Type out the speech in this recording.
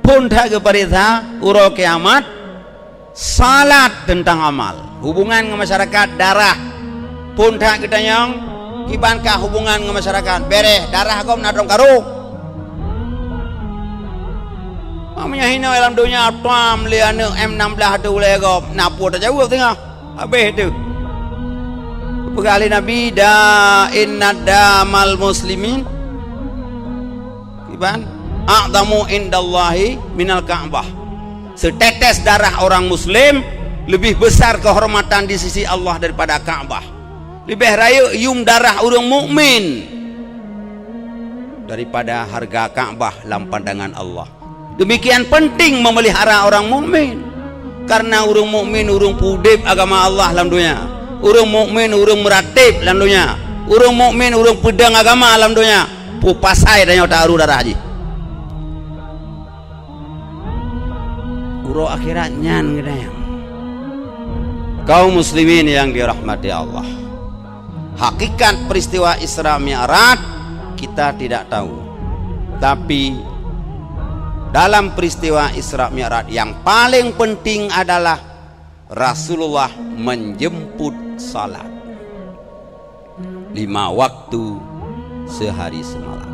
pun tak keparita uro kiamat salat tentang amal hubungan dengan masyarakat darah pun tak kita yang kibankah hubungan dengan masyarakat bereh darah kau nadong karung mamanya hina dalam dunia pam liana M16 tu boleh kau napu tak jauh tengah habis tu pekali Nabi da inna damal muslimin kiban a'zamu indallahi minal ka'bah setetes darah orang muslim lebih besar kehormatan di sisi Allah daripada Ka'bah lebih raya yum darah orang mukmin daripada harga Ka'bah dalam pandangan Allah. Demikian penting memelihara orang mukmin karena orang mukmin orang pudip agama Allah dalam dunia, orang mukmin orang meratib dalam dunia, orang mukmin orang pedang agama dalam dunia pu pasai dan nyata aru darah haji uro akhiratnya ngedayang. Kaum muslimin yang dirahmati Allah, hakikat peristiwa Isra Mi'raj kita tidak tahu, tapi dalam peristiwa Isra Mi'raj yang paling penting adalah Rasulullah menjemput salat 5 waktu sehari semalam.